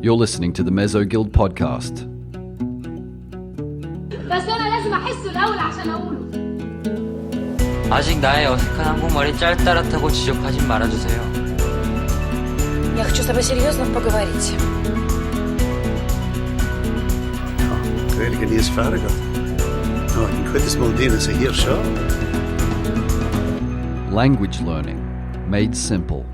You're listening to the Mezzo Guild podcast. بس أنا لازم أحسه الأول عشان أقوله. 아직 나의 어색한 한국말이 짤따рат하고 지적하진 말아주세요. Я хочу с тобой серьезно поговорить. Really is farragut. No, I can quit this Maldinas a here, sure. Language learning, made simple.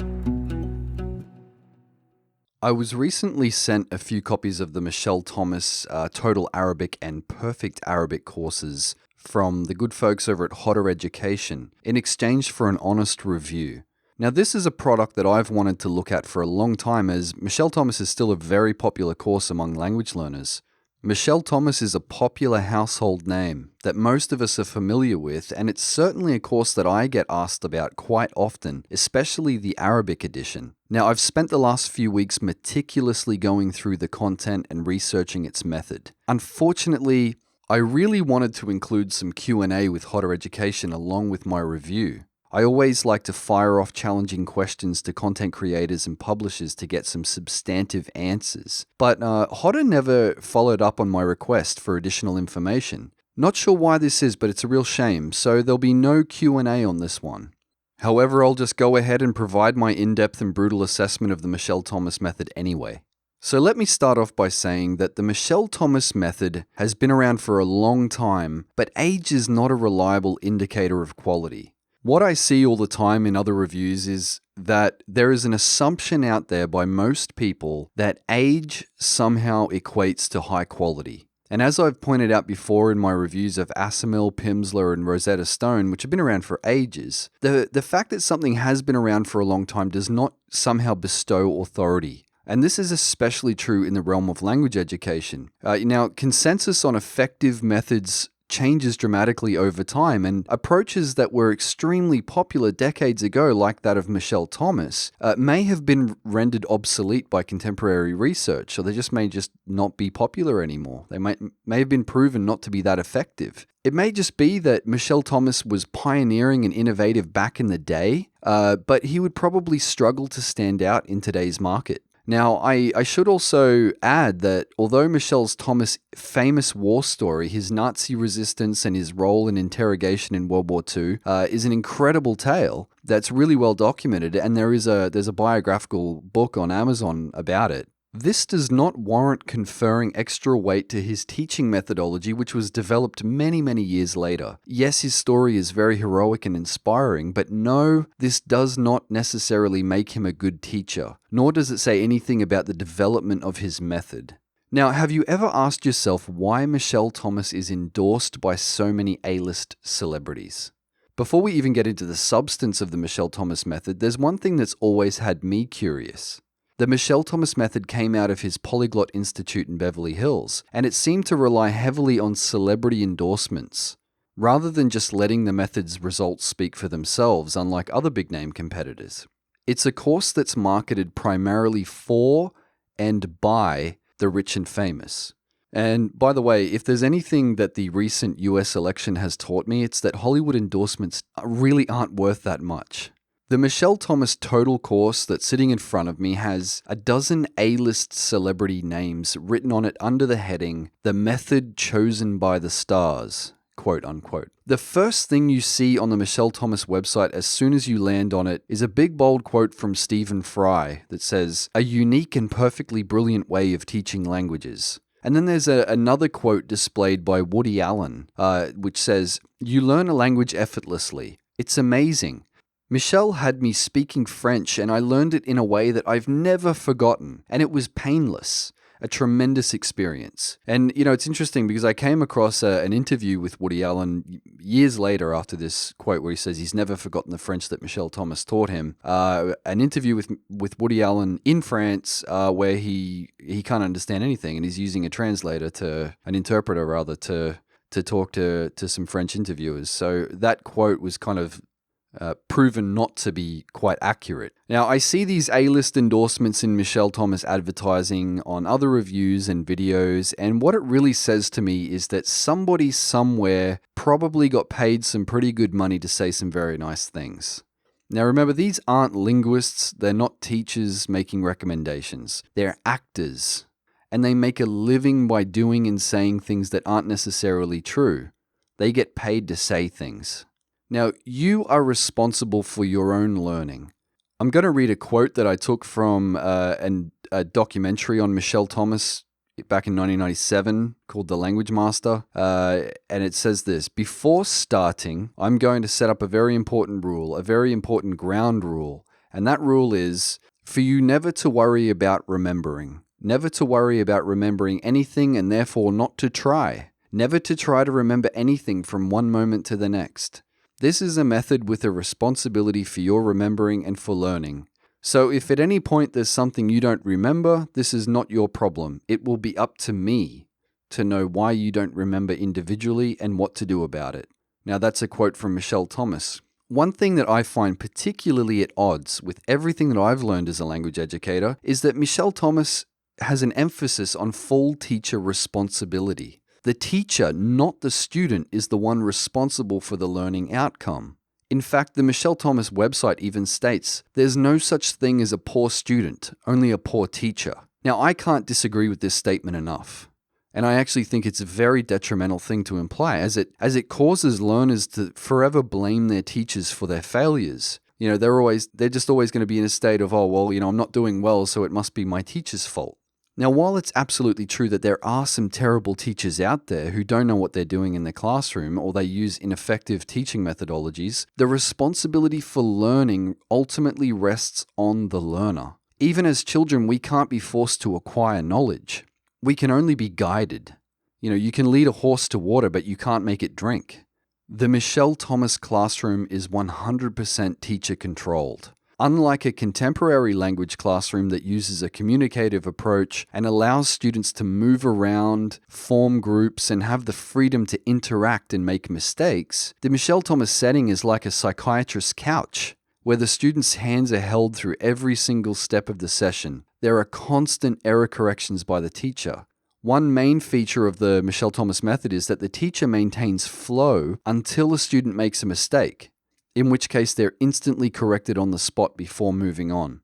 I was recently sent a few copies of the Michel Thomas Total Arabic and Perfect Arabic courses from the good folks over at Hotter Education in exchange for an honest review. Now, this is a product that I've wanted to look at for a long time, as Michel Thomas is still a very popular course among language learners. Michel Thomas is a popular household name that most of us are familiar with, and it's certainly a course that I get asked about quite often, especially the Arabic edition. Now, I've spent the last few weeks meticulously going through the content and researching its method. Unfortunately, I really wanted to include some Q&A with Hotter Education along with my review. I always like to fire off challenging questions to content creators and publishers to get some substantive answers. But Hotter never followed up on my request for additional information. Not sure why this is, but it's a real shame, so there'll be no Q&A on this one. However, I'll just go ahead and provide my in-depth and brutal assessment of the Michel Thomas method anyway. So let me start off by saying that the Michel Thomas method has been around for a long time, but age is not a reliable indicator of quality. What I see all the time in other reviews is that there is an assumption out there by most people that age somehow equates to high quality. And as I've pointed out before in my reviews of Asimil, Pimsleur, and Rosetta Stone, which have been around for ages, the fact that something has been around for a long time does not somehow bestow authority. And this is especially true in the realm of language education. Now, consensus on effective methods changes dramatically over time, and approaches that were extremely popular decades ago, like that of Michel Thomas, may have been rendered obsolete by contemporary research, or they may just not be popular anymore. They may have been proven not to be that effective. It may just be that Michel Thomas was pioneering and innovative back in the day, but he would probably struggle to stand out in today's market. Now, I should also add that although Michel Thomas' famous war story, his Nazi resistance and his role in interrogation in World War II, is an incredible tale that's really well documented, and there's a biographical book on Amazon about it. This does not warrant conferring extra weight to his teaching methodology, which was developed many, many years later. Yes, his story is very heroic and inspiring, but no, this does not necessarily make him a good teacher, nor does it say anything about the development of his method. Now, have you ever asked yourself why Michel Thomas is endorsed by so many A-list celebrities? Before we even get into the substance of the Michel Thomas method, there's one thing that's always had me curious. The Michel Thomas method came out of his Polyglot Institute in Beverly Hills, and it seemed to rely heavily on celebrity endorsements, rather than just letting the method's results speak for themselves, unlike other big-name competitors. It's a course that's marketed primarily for and by the rich and famous. And by the way, if there's anything that the recent US election has taught me, it's that Hollywood endorsements really aren't worth that much. The Michel Thomas Total course that's sitting in front of me has a dozen A-list celebrity names written on it under the heading, "The Method Chosen by the Stars," quote unquote. The first thing you see on the Michel Thomas website as soon as you land on it is a big bold quote from Stephen Fry that says, "A unique and perfectly brilliant way of teaching languages." And then there's another quote displayed by Woody Allen, which says, "You learn a language effortlessly. It's amazing. Michel had me speaking French, and I learned it in a way that I've never forgotten, and it was painless. A tremendous experience." And, it's interesting because I came across an interview with Woody Allen years later after this quote where he says he's never forgotten the French that Michel Thomas taught him. An interview with Woody Allen in France where he can't understand anything, and he's using an interpreter rather, to talk to some French interviewers. So that quote was kind of proven not to be quite accurate. Now, I see these A-list endorsements in Michel Thomas advertising on other reviews and videos, and what it really says to me is that somebody somewhere probably got paid some pretty good money to say some very nice things. Now remember, these aren't linguists, they're not teachers making recommendations. They're actors, and they make a living by doing and saying things that aren't necessarily true. They get paid to say things. Now, you are responsible for your own learning. I'm going to read a quote that I took from a documentary on Michel Thomas back in 1997 called The Language Master. And it says this: "Before starting, I'm going to set up a very important rule, a very important ground rule. And that rule is for you never to worry about remembering. Never to worry about remembering anything and therefore not to try. Never to try to remember anything from one moment to the next. This is a method with a responsibility for your remembering and for learning. So if at any point there's something you don't remember, this is not your problem. It will be up to me to know why you don't remember individually and what to do about it." Now that's a quote from Michel Thomas. One thing that I find particularly at odds with everything that I've learned as a language educator is that Michel Thomas has an emphasis on full teacher responsibility. The teacher, not the student, is the one responsible for the learning outcome. In fact, the Michel Thomas website even states, "There's no such thing as a poor student, only a poor teacher." Now, I can't disagree with this statement enough. And I actually think it's a very detrimental thing to imply, as it causes learners to forever blame their teachers for their failures. You know, they're just always going to be in a state of, oh, well, I'm not doing well, so it must be my teacher's fault. Now, while it's absolutely true that there are some terrible teachers out there who don't know what they're doing in the classroom or they use ineffective teaching methodologies, the responsibility for learning ultimately rests on the learner. Even as children, we can't be forced to acquire knowledge. We can only be guided. You can lead a horse to water, but you can't make it drink. The Michel Thomas classroom is 100% teacher controlled. Unlike a contemporary language classroom that uses a communicative approach and allows students to move around, form groups, and have the freedom to interact and make mistakes, the Michel Thomas setting is like a psychiatrist's couch, where the students' hands are held through every single step of the session. There are constant error corrections by the teacher. One main feature of the Michel Thomas method is that the teacher maintains flow until a student makes a mistake, in which case they're instantly corrected on the spot before moving on.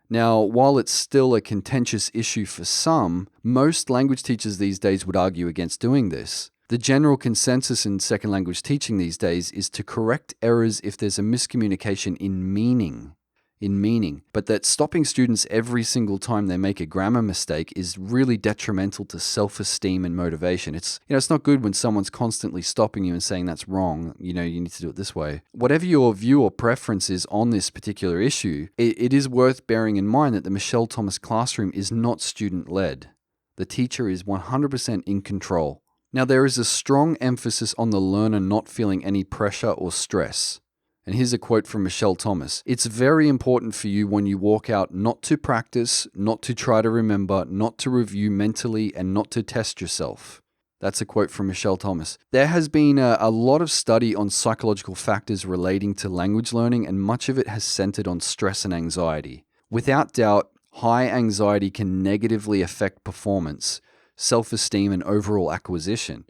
Now, while it's still a contentious issue for some, most language teachers these days would argue against doing this. The general consensus in second language teaching these days is to correct errors if there's a miscommunication in meaning, but that stopping students every single time they make a grammar mistake is really detrimental to self-esteem and motivation. It's not good when someone's constantly stopping you and saying that's wrong, you need to do it this way. Whatever your view or preference is on this particular issue, it is worth bearing in mind that the Michel Thomas classroom is not student-led. The teacher is 100% in control. Now, there is a strong emphasis on the learner not feeling any pressure or stress. And here's a quote from Michel Thomas: "It's very important for you when you walk out not to practice, not to try to remember, not to review mentally, and not to test yourself." That's a quote from Michel Thomas. There has been a lot of study on psychological factors relating to language learning, and much of it has centered on stress and anxiety. Without doubt, high anxiety can negatively affect performance, self-esteem, and overall acquisition.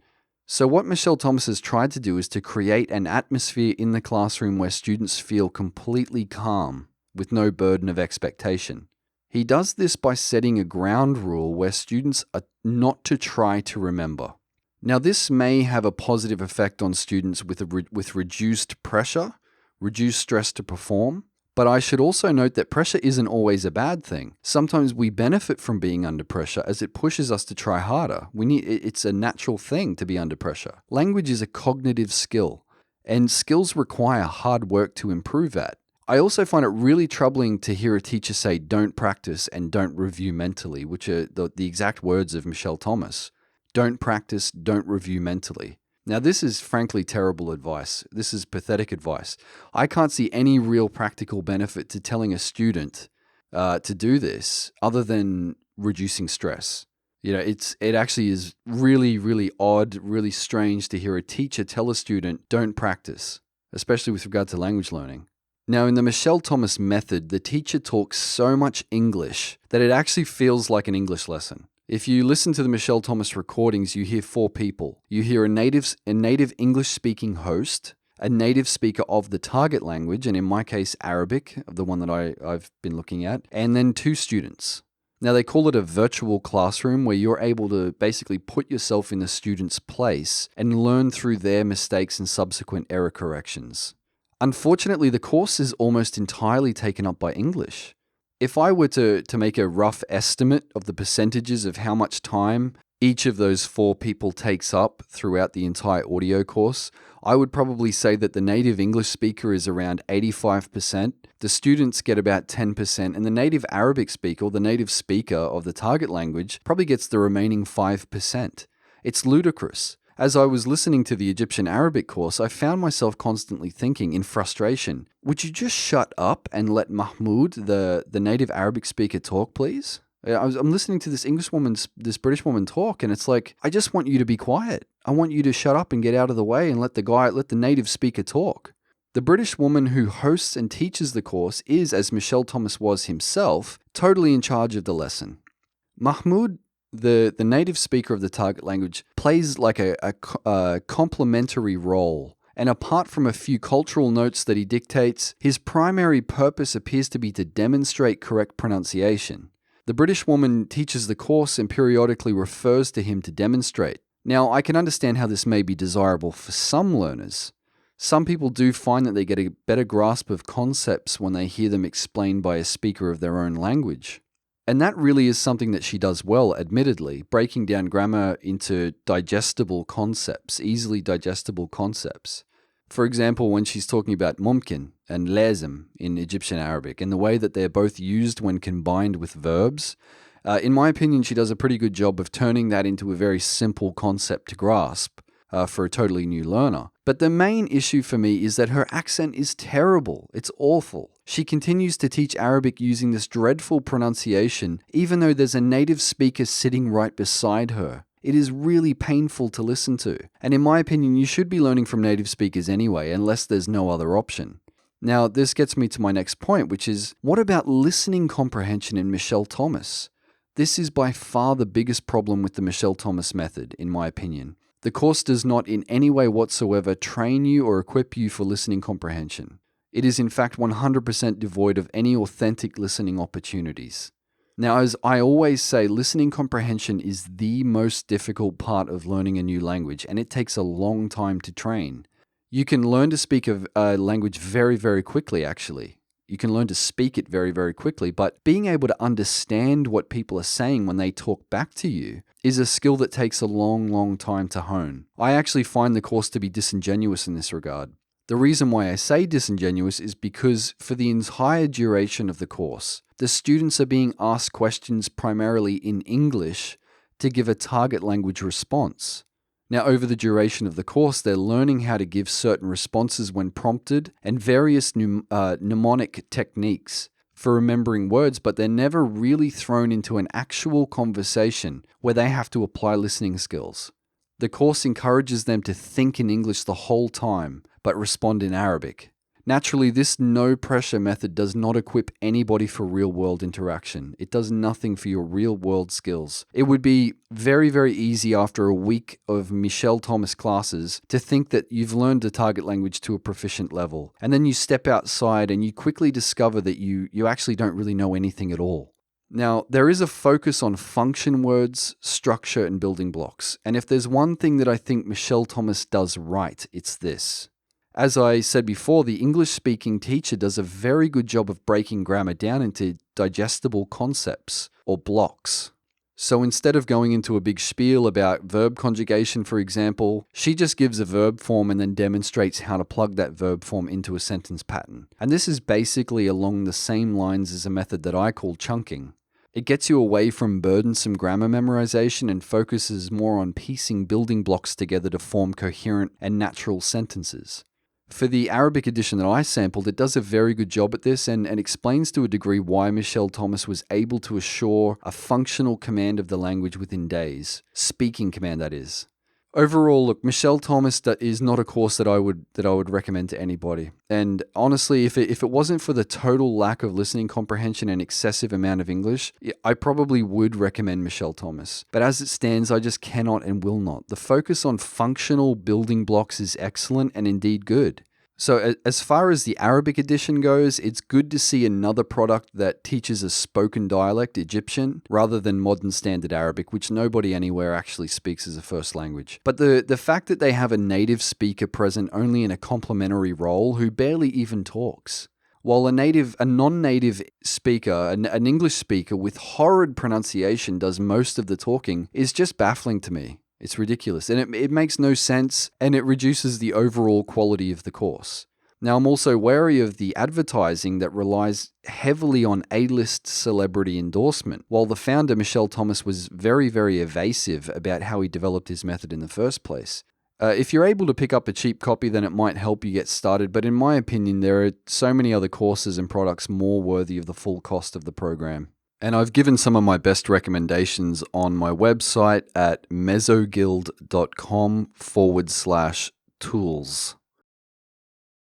So what Michel Thomas has tried to do is to create an atmosphere in the classroom where students feel completely calm, with no burden of expectation. He does this by setting a ground rule where students are not to try to remember. Now, this may have a positive effect on students with reduced pressure, reduced stress to perform, but I should also note that pressure isn't always a bad thing. Sometimes we benefit from being under pressure as it pushes us to try harder. It's a natural thing to be under pressure. Language is a cognitive skill, and skills require hard work to improve at. I also find it really troubling to hear a teacher say, "Don't practice and don't review mentally," which are the exact words of Michel Thomas. Don't practice, don't review mentally. Now, this is frankly terrible advice. This is pathetic advice. I can't see any real practical benefit to telling a student to do this other than reducing stress. It actually is really, really odd, really strange to hear a teacher tell a student, "Don't practice," especially with regard to language learning. Now, in the Michel Thomas method, the teacher talks so much English that it actually feels like an English lesson. If you listen to the Michel Thomas recordings, you hear 4 people. You hear a native English-speaking host, a native speaker of the target language, and in my case, Arabic, the one that I've been looking at, and then 2 students. Now, they call it a virtual classroom where you're able to basically put yourself in the student's place and learn through their mistakes and subsequent error corrections. Unfortunately, the course is almost entirely taken up by English. If I were to make a rough estimate of the percentages of how much time each of those 4 people takes up throughout the entire audio course, I would probably say that the native English speaker is around 85%, the students get about 10%, and the native Arabic speaker, or the native speaker of the target language, probably gets the remaining 5%. It's ludicrous. As I was listening to the Egyptian Arabic course, I found myself constantly thinking in frustration, would you just shut up and let Mahmoud, the native Arabic speaker, talk, please? I'm listening to this British woman talk, and it's like, I just want you to be quiet. I want you to shut up and get out of the way and let the native speaker talk. The British woman who hosts and teaches the course is, as Michel Thomas was himself, totally in charge of the lesson. Mahmoud, the native speaker of the target language, plays like a complementary role. And apart from a few cultural notes that he dictates, his primary purpose appears to be to demonstrate correct pronunciation. The British woman teaches the course and periodically refers to him to demonstrate. Now, I can understand how this may be desirable for some learners. Some people do find that they get a better grasp of concepts when they hear them explained by a speaker of their own language. And that really is something that she does well, admittedly, breaking down grammar into digestible concepts, easily digestible concepts. For example, when she's talking about mumkin and lazim in Egyptian Arabic and the way that they're both used when combined with verbs, in my opinion, she does a pretty good job of turning that into a very simple concept to grasp for a totally new learner. But the main issue for me is that her accent is terrible. It's awful. She continues to teach Arabic using this dreadful pronunciation, even though there's a native speaker sitting right beside her. It is really painful to listen to. And in my opinion, you should be learning from native speakers anyway, unless there's no other option. Now, this gets me to my next point, which is, what about listening comprehension in Michel Thomas? This is by far the biggest problem with the Michel Thomas method, in my opinion. The course does not in any way whatsoever train you or equip you for listening comprehension. It is in fact 100% devoid of any authentic listening opportunities. Now, as I always say, listening comprehension is the most difficult part of learning a new language, and it takes a long time to train. You can learn to speak a language very, very quickly, actually. You can learn to speak it very, very quickly, but being able to understand what people are saying when they talk back to you is a skill that takes a long, long time to hone. I actually find the course to be disingenuous in this regard. The reason why I say disingenuous is because for the entire duration of the course, the students are being asked questions primarily in English to give a target language response. Now, over the duration of the course, they're learning how to give certain responses when prompted and various mnemonic techniques for remembering words, but they're never really thrown into an actual conversation where they have to apply listening skills. The course encourages them to think in English the whole time, but respond in Arabic. Naturally, this no-pressure method does not equip anybody for real-world interaction. It does nothing for your real-world skills. It would be very, very easy after a week of Michel Thomas classes to think that you've learned the target language to a proficient level. And then you step outside and you quickly discover that you actually don't really know anything at all. Now, there is a focus on function words, structure, and building blocks. And if there's one thing that I think Michel Thomas does right, it's this. As I said before, the English-speaking teacher does a very good job of breaking grammar down into digestible concepts or blocks. So instead of going into a big spiel about verb conjugation, for example, she just gives a verb form and then demonstrates how to plug that verb form into a sentence pattern. And this is basically along the same lines as a method that I call chunking. It gets you away from burdensome grammar memorization and focuses more on piecing building blocks together to form coherent and natural sentences. For the Arabic edition that I sampled, it does a very good job at this and explains to a degree why Michel Thomas was able to assure a functional command of the language within days. Speaking command, that is. Overall, look, Michel Thomas is not a course that I would recommend to anybody. And honestly, if it wasn't for the total lack of listening comprehension and excessive amount of English, I probably would recommend Michel Thomas. But as it stands, I just cannot and will not. The focus on functional building blocks is excellent and indeed good. So as far as the Arabic edition goes, it's good to see another product that teaches a spoken dialect, Egyptian, rather than modern standard Arabic, which nobody anywhere actually speaks as a first language. But the fact that they have a native speaker present only in a complementary role who barely even talks, while a non-native speaker, an English speaker with horrid pronunciation does most of the talking, is just baffling to me. It's ridiculous, and it makes no sense, and it reduces the overall quality of the course. Now, I'm also wary of the advertising that relies heavily on A-list celebrity endorsement, while the founder, Michel Thomas, was very, very evasive about how he developed his method in the first place. If you're able to pick up a cheap copy, then it might help you get started, but in my opinion, there are so many other courses and products more worthy of the full cost of the program. And I've given some of my best recommendations on my website at mesoguild.com/tools.